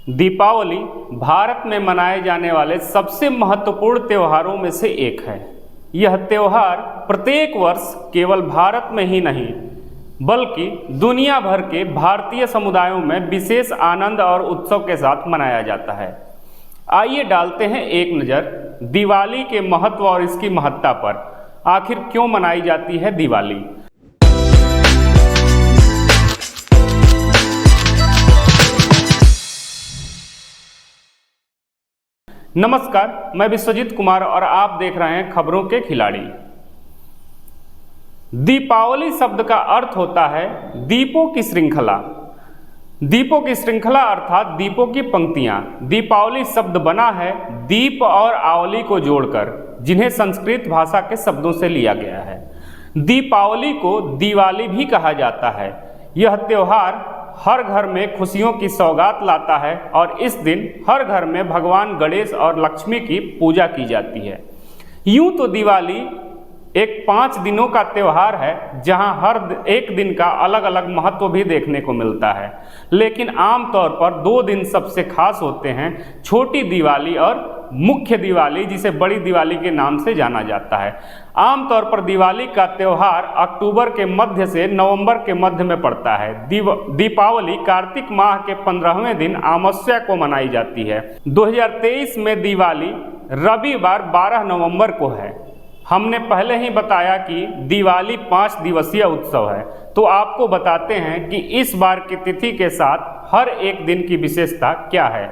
दीपावली भारत में मनाए जाने वाले सबसे महत्वपूर्ण त्योहारों में से एक है। यह त्योहार प्रत्येक वर्ष केवल भारत में ही नहीं बल्कि दुनिया भर के भारतीय समुदायों में विशेष आनंद और उत्सव के साथ मनाया जाता है। आइए डालते हैं एक नज़र दिवाली के महत्व और इसकी महत्ता पर। आखिर क्यों मनाई जाती है दिवाली? नमस्कार, मैं विश्वजीत कुमार और आप देख रहे हैं खबरों के खिलाड़ी। दीपावली शब्द का अर्थ होता है दीपों की श्रृंखला। दीपों की श्रृंखला अर्थात दीपों की पंक्तियां। दीपावली शब्द बना है दीप और आवली को जोड़कर, जिन्हें संस्कृत भाषा के शब्दों से लिया गया है। दीपावली को दिवाली भी कहा जाता है। यह त्योहार हर घर में खुशियों की सौगात लाता है और इस दिन हर घर में भगवान गणेश और लक्ष्मी की पूजा की जाती है। यूं तो दिवाली एक 5 दिनों का त्यौहार है, जहां हर एक दिन का अलग अलग महत्व भी देखने को मिलता है, लेकिन आमतौर पर 2 दिन सबसे खास होते हैं, छोटी दिवाली और मुख्य दिवाली, जिसे बड़ी दिवाली के नाम से जाना जाता है। आमतौर पर दिवाली का त्यौहार अक्टूबर के मध्य से नवंबर के मध्य में पड़ता है। दीपावली कार्तिक माह के 15वें दिन अमावस्या को मनाई जाती है। 2023 में दिवाली रविवार 12 नवंबर को है। हमने पहले ही बताया कि दिवाली 5 दिवसीय उत्सव है, तो आपको बताते हैं कि इस बार की तिथि के साथ हर एक दिन की विशेषता क्या है।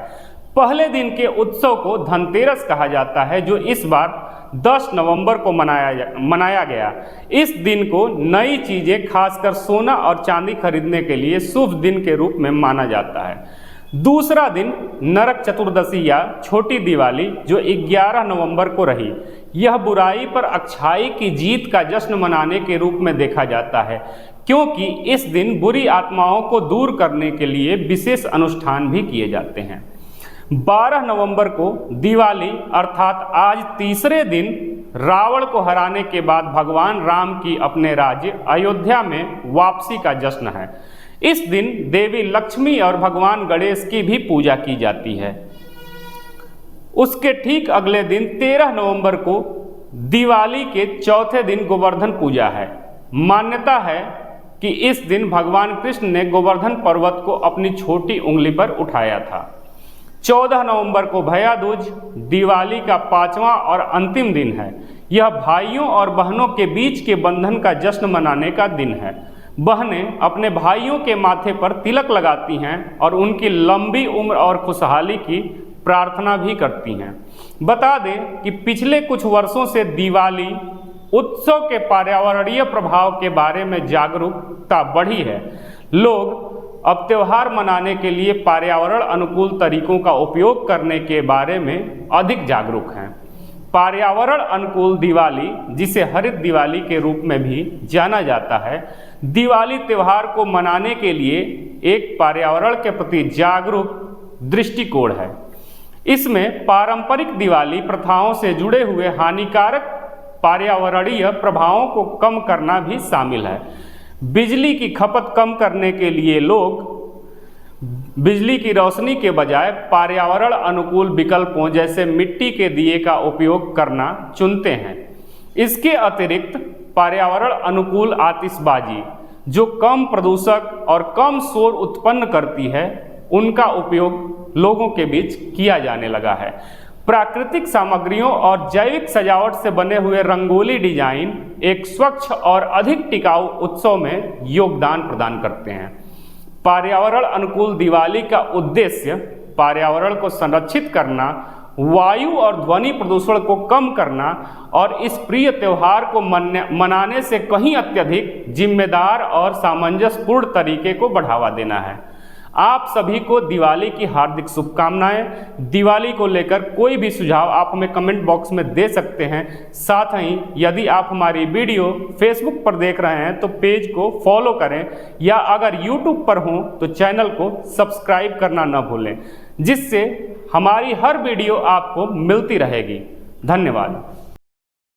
पहले दिन के उत्सव को धनतेरस कहा जाता है, जो इस बार 10 नवंबर को मनाया गया। इस दिन को नई चीज़ें, खासकर सोना और चांदी खरीदने के लिए शुभ दिन के रूप में माना जाता है। दूसरा दिन नरक चतुर्दशी या छोटी दिवाली, जो 11 नवंबर को रही। यह बुराई पर अच्छाई की जीत का जश्न मनाने के रूप में देखा जाता है, क्योंकि इस दिन बुरी आत्माओं को दूर करने के लिए विशेष अनुष्ठान भी किए जाते हैं। 12 नवंबर को दिवाली अर्थात आज तीसरे दिन रावण को हराने के बाद भगवान राम की अपने राज्य अयोध्या में वापसी का जश्न है। इस दिन देवी लक्ष्मी और भगवान गणेश की भी पूजा की जाती है। उसके ठीक अगले दिन 13 नवंबर को दिवाली के चौथे दिन गोवर्धन पूजा है। मान्यता है कि इस दिन भगवान कृष्ण ने गोवर्धन पर्वत को अपनी छोटी उंगली पर उठाया था। 14 नवंबर को भैया दूज दिवाली का 5वां और अंतिम दिन है। यह भाइयों और बहनों के बीच के बंधन का जश्न मनाने का दिन है। बहनें अपने भाइयों के माथे पर तिलक लगाती हैं और उनकी लंबी उम्र और खुशहाली की प्रार्थना भी करती हैं। बता दें कि पिछले कुछ वर्षों से दिवाली उत्सव के पर्यावरणीय प्रभाव के बारे में जागरूकता बढ़ी है। लोग अब त्यौहार मनाने के लिए पर्यावरण अनुकूल तरीकों का उपयोग करने के बारे में अधिक जागरूक हैं। पर्यावरण अनुकूल दिवाली, जिसे हरित दिवाली के रूप में भी जाना जाता है, दिवाली त्यौहार को मनाने के लिए एक पर्यावरण के प्रति जागरूक दृष्टिकोण है। इसमें पारंपरिक दिवाली प्रथाओं से जुड़े हुए हानिकारक पर्यावरणीय प्रभावों को कम करना भी शामिल है। बिजली की खपत कम करने के लिए लोग बिजली की रोशनी के बजाय पर्यावरण अनुकूल विकल्पों जैसे मिट्टी के दिए का उपयोग करना चुनते हैं। इसके अतिरिक्त पर्यावरण अनुकूल आतिशबाजी, जो कम प्रदूषक और कम शोर उत्पन्न करती है, उनका उपयोग लोगों के बीच किया जाने लगा है। प्राकृतिक सामग्रियों और जैविक सजावट से बने हुए रंगोली डिजाइन एक स्वच्छ और अधिक टिकाऊ उत्सव में योगदान प्रदान करते हैं। पर्यावरण अनुकूल दिवाली का उद्देश्य पर्यावरण को संरक्षित करना, वायु और ध्वनि प्रदूषण को कम करना और इस प्रिय त्यौहार को मनाने से कहीं अत्यधिक जिम्मेदार और सामंजस्यपूर्ण तरीके को बढ़ावा देना है। आप सभी को दिवाली की हार्दिक शुभकामनाएं। दिवाली को लेकर कोई भी सुझाव आप हमें कमेंट बॉक्स में दे सकते हैं। साथ ही यदि आप हमारी वीडियो फेसबुक पर देख रहे हैं तो पेज को फॉलो करें, या अगर यूट्यूब पर हों तो चैनल को सब्सक्राइब करना न भूलें, जिससे हमारी हर वीडियो आपको मिलती रहेगी। धन्यवाद।